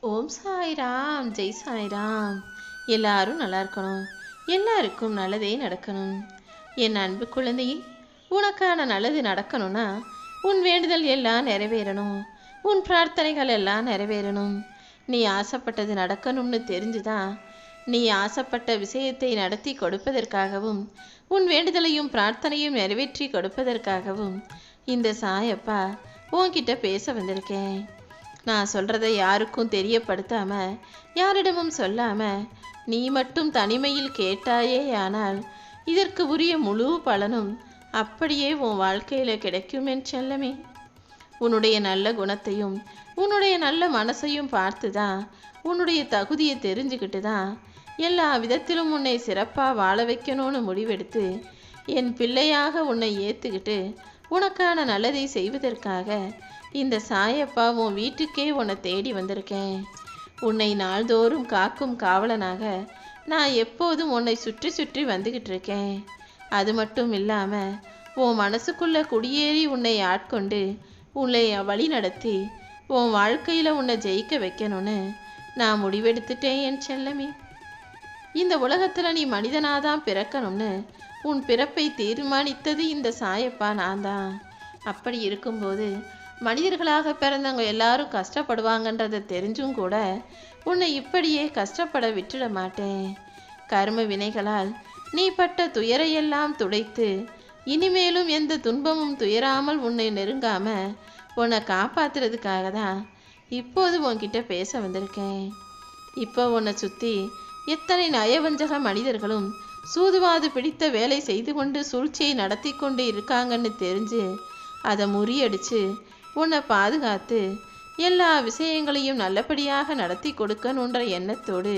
ஓம் சாய்ராம், ஜெய் சாய்ராம். எல்லாரும் நல்லா இருக்கணும், எல்லாருக்கும் நல்லதே நடக்கணும். என் அன்பு குழந்தையே, உனக்கான நல்லது நடக்கணும்னா உன் வேண்டுதல் எல்லாம் நிறைவேறணும், உன் பிரார்த்தனைகள் எல்லாம் நிறைவேறணும். நீ ஆசைப்பட்டது நடக்கணும்னு தெரிஞ்சுதான் நீ ஆசைப்பட்ட விஷயத்தை நடத்தி கொடுப்பதற்காகவும் உன் வேண்டுதலையும் பிரார்த்தனையும் நிறைவேற்றி கொடுப்பதற்காகவும் இந்த சாயப்பா உன்கிட்ட பேச வந்திருக்கேன். நான் சொல்கிறதை யாருக்கும் தெரியப்படுத்தாம, யாரிடமும் சொல்லாம நீ மட்டும் தனிமையில் கேட்டாயே, ஆனால் இதற்கு உரிய முழு பலனும் அப்படியே உன் வாழ்க்கையில் கிடைக்கும் என் செல்லமே. உன்னுடைய நல்ல குணத்தையும் உன்னுடைய நல்ல மனசையும் பார்த்து தான், உன்னுடைய தகுதியை தெரிஞ்சுக்கிட்டு தான் எல்லா விதத்திலும் உன்னை சிறப்பாக வாழ வைக்கணும்னு முடிவெடுத்து என் பிள்ளையாக உன்னை ஏற்றுக்கிட்டு உனக்கான நல்லதை செய்வதற்காக இந்த சாயப்பா உன் வீட்டுக்கே உன்னை தேடி வந்திருக்கேன். உன்னை நாள்தோறும் காக்கும் காவலனாக நான் எப்போதும் உன்னை சுற்றி சுற்றி வந்துக்கிட்டு இருக்கேன். அது மட்டும் இல்லாமல் உன் மனசுக்குள்ளே குடியேறி உன்னை ஆட்கொண்டு உன்னை வழி நடத்தி உன் வாழ்க்கையில் உன்னை ஜெயிக்க வைக்கணும்னு நான் முடிவெடுத்துட்டேன் என் செல்லமே. இந்த உலகத்தில் நீ மனிதனாதான் பிறக்கணும்னு உன் பிறப்பை தீர்மானித்தது இந்த சாயப்பா நான் தான். அப்படி இருக்கும்போது மனிதர்களாக பிறந்தவங்க எல்லாரும் கஷ்டப்படுவாங்கன்றதை தெரிஞ்சும் கூட உன்னை இப்படியே கஷ்டப்பட விட்டுட மாட்டேன். கர்ம வினைகளால் நீ பட்ட துயரையெல்லாம் துடைத்து இனிமேலும் எந்த துன்பமும் துயராமல் உன்னை நெருங்காம உன்னை காப்பாத்துறதுக்காக தான் இப்போது உன்கிட்ட பேச வந்திருக்கேன். இப்போ உன்னை சுற்றி எத்தனை நயவஞ்சக மனிதர்களும் சூதுவாது பிடித்த வேலை செய்து கொண்டு சூழ்ச்சியை நடத்தி கொண்டு இருக்காங்கன்னு தெரிஞ்சு அதை முறியடிச்சு உன்னை பாதுகாத்து எல்லா விஷயங்களையும் நல்லபடியாக நடத்தி கொடுக்கணுன்ற எண்ணத்தோடு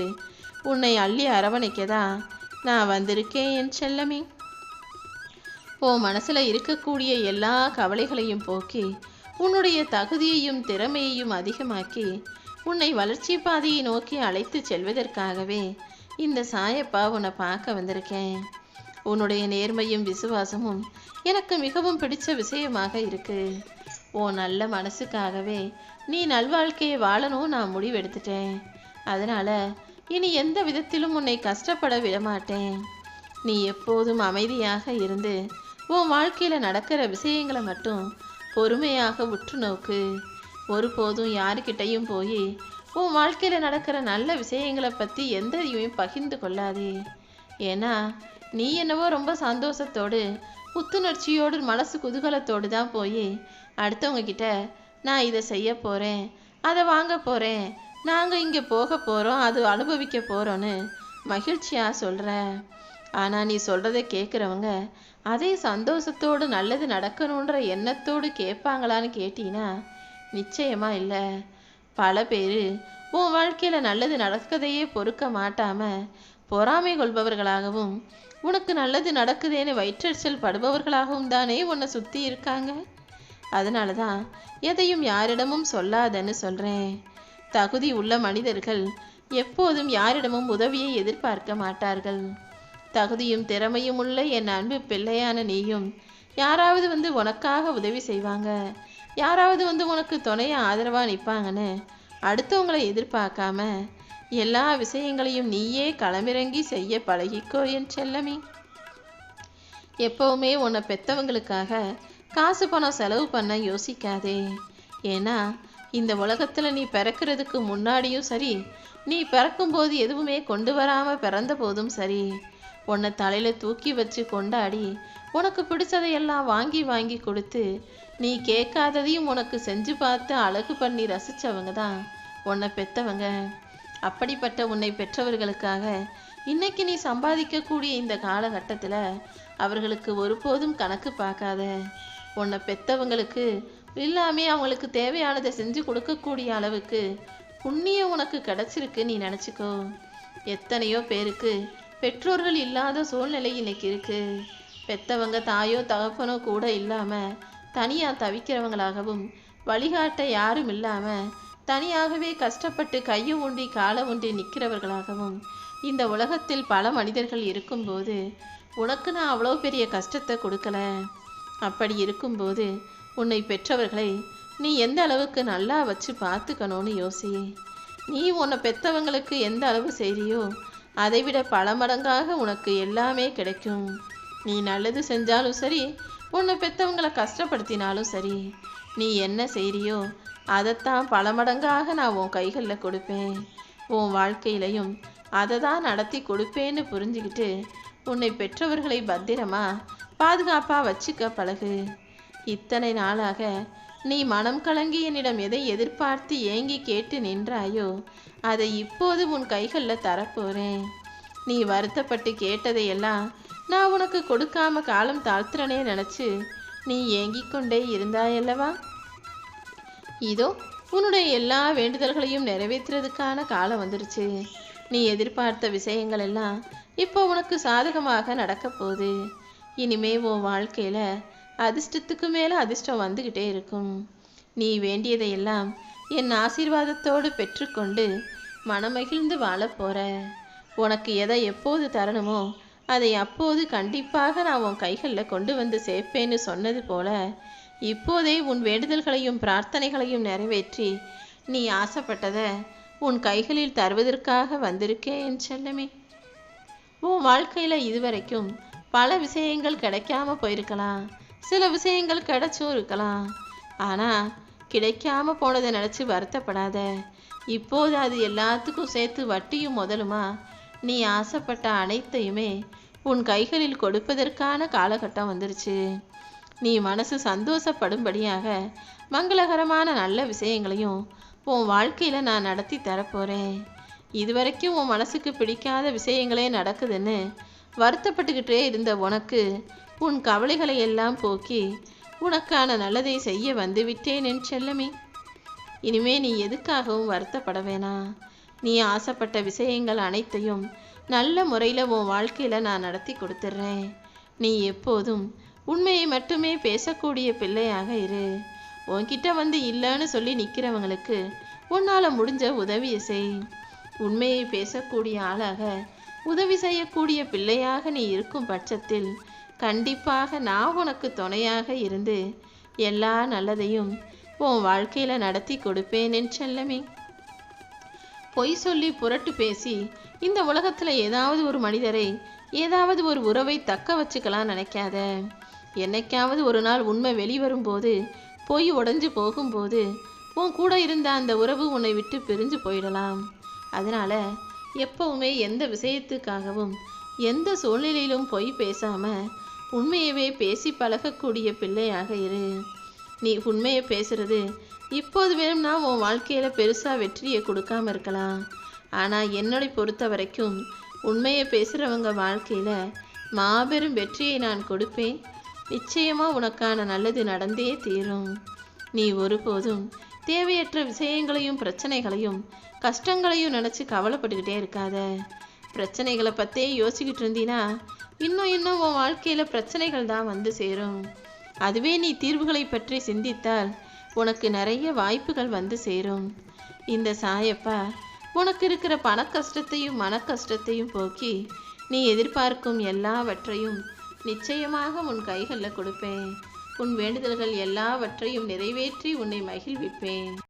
உன்னை அள்ளி அரவணைக்கதா நான் வந்திருக்கேன் என் செல்லமே. உன் மனசில் இருக்கக்கூடிய எல்லா கவலைகளையும் போக்கி உன்னுடைய தகுதியையும் திறமையையும் அதிகமாக்கி உன்னை வளர்ச்சி பாதையை நோக்கி அழைத்து செல்வதற்காகவே இந்த சாயப்பா உன்னை பார்க்க வந்திருக்கேன். உன்னுடைய நேர்மையும் விசுவாசமும் எனக்கு மிகவும் பிடிச்ச விஷயமாக இருக்கு. உன் நல்ல மனசுக்காகவே நீ நல்வாழ்க்கையை வாழணும் நான் முடிவெடுத்துட்டேன். அதனால இனி எந்த விதத்திலும் உன்னை கஷ்டப்பட விடமாட்டேன். நீ எப்போதும் அமைதியாக இருந்து உன் வாழ்க்கையில் நடக்கிற விஷயங்களை மட்டும் பொறுமையாக உற்று நோக்கு. ஒருபோதும் யாருக்கிட்டையும் போய் உன் வாழ்க்கையில் நடக்கிற நல்ல விஷயங்களை பற்றி எந்தையுமே பகிர்ந்து கொள்ளாதே. ஏன்னா நீ என்னவோ ரொம்ப சந்தோஷத்தோடு புத்துணர்ச்சியோடு மனசு குதூகலத்தோடு தான் போய் அடுத்தவங்க கிட்ட நான் இதை செய்ய போகிறேன், அதை வாங்க போகிறேன், நாங்கள் இங்கே போக போகிறோம், அது அனுபவிக்க போகிறோன்னு மகிழ்ச்சியாக சொல்கிற. ஆனால் நீ சொல்கிறத கேட்குறவங்க அதே சந்தோஷத்தோடு நல்லது நடக்கணுன்ற எண்ணத்தோடு கேட்பாங்களான்னு கேட்டீங்கன்னா நிச்சயமாக இல்லை. பல பேர் உன் வாழ்க்கையில் நல்லது நடக்கதையே பொறுக்க மாட்டாமல் பொறாமை கொள்பவர்களாகவும் உனக்கு நல்லது நடக்குதேன்னு வயிற்றெரிச்சல் படுபவர்களாகவும் தானே உன்னை சுற்றி இருக்காங்க. அதனால தான் எதையும் யாரிடமும் சொல்லாதன்னு சொல்கிறேன். தகுதி உள்ள மனிதர்கள் எப்போதும் யாரிடமும் உதவியை எதிர்பார்க்க மாட்டார்கள். தகுதியும் திறமையும் உள்ள என் அன்பு பிள்ளையான நீயும் யாராவது வந்து உனக்காக உதவி செய்வாங்க, யாராவது வந்து உனக்கு துணையாக ஆதரவாக நிற்பாங்கன்னு அடுத்தவங்களை எதிர்பார்க்காம எல்லா விஷயங்களையும் நீயே களமிறங்கி செய்ய பழகிக்கோ என் செல்லமே. எப்பவுமே உன்னை பெற்றவங்களுக்காக காசு பணம் செலவு பண்ண யோசிக்காதே. ஏன்னா இந்த உலகத்தில் நீ பிறக்கிறதுக்கு முன்னாடியும் சரி, நீ பிறக்கும்போது எதுவுமே கொண்டு வராமல் பிறந்த போதும் சரி, உன்னை தலையில் தூக்கி வச்சு கொண்டாடி உனக்கு பிடிச்சதையெல்லாம் வாங்கி வாங்கி கொடுத்து நீ கேட்காததையும் உனக்கு செஞ்சு பார்த்து அழகு பண்ணி ரசித்தவங்க தான் உன்னை பெற்றவங்க. அப்படிப்பட்ட உன்னை பெற்றவர்களுக்காக இன்னைக்கு நீ சம்பாதிக்கக்கூடிய இந்த காலகட்டத்தில் அவர்களுக்கு ஒருபோதும் கணக்கு பார்க்காத. உன்னை பெற்றவங்களுக்கு எல்லாமே அவங்களுக்கு தேவையானதை செஞ்சு கொடுக்கக்கூடிய அளவுக்கு புண்ணியம் உனக்கு கிடைச்சிருக்கு நீ நினச்சிக்கோ. எத்தனையோ பேருக்கு பெற்றோர்கள் இல்லாத சூழ்நிலை இன்னைக்கு இருக்கு. பெற்றவங்க தாயோ தகப்பனோ கூட இல்லாமல் தனியாக தவிக்கிறவங்களாகவும் வழிகாட்ட யாரும் இல்லாமல் தனியாகவே கஷ்டப்பட்டு கையை ஊண்டி காலை ஊண்டி நிற்கிறவர்களாகவும் இந்த உலகத்தில் பல மனிதர்கள் இருக்கும்போது உனக்கு நான் அவ்வளோ பெரிய கஷ்டத்தை கொடுக்கல. அப்படி இருக்கும்போது உன்னை பெற்றவர்களை நீ எந்த அளவுக்கு நல்லா வச்சு பார்த்துக்கணும்னு யோசி. நீ உன்னை பெத்தவங்களுக்கு எந்த அளவு செய்றியோ அதை விட பல மடங்காக உனக்கு எல்லாமே கிடைக்கும். நீ நல்லது செஞ்சாலும் சரி, உன்னை பெத்தவங்களை கஷ்டப்படுத்தினாலும் சரி, நீ என்ன செய்றியோ அதைத்தான் பல மடங்காக நான் உன் கைகளில் கொடுப்பேன். உன் வாழ்க்கையிலையும் அதை தான் நடத்தி கொடுப்பேன்னு புரிஞ்சுக்கிட்டு உன்னை பெற்றவர்களை பத்திரமா பாதுகாப்பாக வச்சுக்க பழகு. இத்தனை நாளாக நீ மனம் கலங்கி என்னிடம் எதை எதிர்பார்த்து ஏங்கி கேட்டு நின்றாயோ அதை இப்போது உன் கைகளில் தரப்போறேன். நீ வருத்தப்பட்டு கேட்டதையெல்லாம் நான் உனக்கு கொடுக்காம காலம் தாழ்த்துறனே நினச்சி நீ ஏங்கிக் கொண்டே இருந்தாயல்லவா? இதோ உன்னுடைய எல்லா வேண்டுதல்களையும் நிறைவேற்றுறதுக்கான காலம் வந்துருச்சு. நீ எதிர்பார்த்த விஷயங்கள் எல்லாம் இப்போ உனக்கு சாதகமாக நடக்க போகுது. இனிமே உன் வாழ்க்கையில் அதிர்ஷ்டத்துக்கு மேலே அதிர்ஷ்டம் வந்துக்கிட்டே இருக்கும். நீ வேண்டியதையெல்லாம் என் ஆசீர்வாதத்தோடு பெற்றுக்கொண்டு மனமகிழ்ந்து வாழ போற. உனக்கு எதை எப்போது தரணுமோ அதை அப்போது கண்டிப்பாக நான் உன் கைகளில் கொண்டு வந்து சேர்ப்பேன்னு சொன்னது போல இப்போதே உன் வேண்டுதல்களையும் பிரார்த்தனைகளையும் நிறைவேற்றி நீ ஆசைப்பட்டதை உன் கைகளில் தருவதற்காக வந்திருக்கேன் என் செல்லமே. உன் வாழ்க்கையில் இதுவரைக்கும் பல விஷயங்கள் கிடைக்காம போயிருக்கலாம், சில விஷயங்கள் கிடைச்சும் இருக்கலாம். ஆனால் கிடைக்காம போனதை நினச்சி வருத்தப்படாத. இப்போது அது எல்லாத்துக்கும் சேர்த்து வட்டியும் முதலுமா நீ ஆசைப்பட்ட அனைத்தையுமே உன் கைகளில் கொடுப்பதற்கான காலகட்டம் வந்துருச்சு. நீ மனசு சந்தோஷப்படும்படியாக மங்களகரமான நல்ல விஷயங்களையும் உன் வாழ்க்கையில் நான் நடத்தி தரப்போகிறேன். இதுவரைக்கும் உன் மனசுக்கு பிடிக்காத விஷயங்களே நடக்குதுன்னு வருத்தப்பட்டுக்கிட்டே இருந்த உனக்கு உன் கவலைகளை எல்லாம் போக்கி உனக்கான நல்லதை செய்ய வந்து விட்டேன் என் செல்லமே. இனிமே நீ எதுக்காகவும் வருத்தப்பட வேணாம். நீ ஆசைப்பட்ட விஷயங்கள் அனைத்தையும் நல்ல முறையில் உன் வாழ்க்கையில் நான் நடத்தி கொடுத்துட்றேன். நீ எப்போதும் உண்மையை மட்டுமே பேசக்கூடிய பிள்ளையாக இரு. உன்கிட்ட வந்து இல்லைன்னு சொல்லி நிற்கிறவங்களுக்கு உன்னால் முடிஞ்ச உதவியை செய். உண்மையை பேசக்கூடிய ஆளாக உதவி செய்யக்கூடிய பிள்ளையாக நீ இருக்கும் பட்சத்தில் கண்டிப்பாக நான் உனக்கு துணையாக இருந்து எல்லா நல்லதையும் உன் வாழ்க்கையில் நடத்தி கொடுப்பேன் என் செல்லமே. பொய் சொல்லி புரட்டு பேசி இந்த உலகத்தில் ஏதாவது ஒரு மனிதரை ஏதாவது ஒரு உறவை தக்க வச்சுக்கலாம் நினைக்காத. என்னைக்காவது ஒரு நாள் உண்மை வெளிவரும்போது பொய் உடைஞ்சு போகும்போது உன் கூட இருந்த அந்த உறவு உன்னை விட்டு பிரிஞ்சு போயிடலாம். அதனால் எப்பவுமே எந்த விஷயத்துக்காகவும் எந்த சூழ்நிலையிலும் பொய் பேசாமல் உண்மையவே பேசி பழகக்கூடிய பிள்ளையாக இரு. நீ உண்மையை பேசுறது இப்போது வேணும்னா உன் வாழ்க்கையில் பெருசாக வெற்றியை கொடுக்காம இருக்கலாம். ஆனால் என்னை பொறுத்த வரைக்கும் உண்மையை பேசுகிறவங்க வாழ்க்கையில் மாபெரும் வெற்றியை நான் கொடுப்பேன். நிச்சயமாக உனக்கான நல்லது நடந்தே தீரும். நீ ஒருபோதும் தேவையற்ற விஷயங்களையும் பிரச்சனைகளையும் கஷ்டங்களையும் நினச்சி கவலைப்பட்டுக்கிட்டே இருக்காத. பிரச்சனைகளை பற்றியே யோசிக்கிட்டு இருந்தீன்னா இன்னும் உன் வாழ்க்கையில் பிரச்சனைகள் தான் வந்து சேரும். அதுவே நீ தீர்வுகளை பற்றி சிந்தித்தால் உனக்கு நிறைய வாய்ப்புகள் வந்து சேரும். இந்த சாயப்பா உனக்கு இருக்கிற பண கஷ்டத்தையும் மன கஷ்டத்தையும் போக்கி நீ எதிர்பார்க்கும் எல்லாவற்றையும் நிச்சயமாக உன் கைகளில் கொடுப்பேன். உன் வேண்டுதல்கள் எல்லாவற்றையும் நிறைவேற்றி உன்னை மகிழ்விப்பேன்.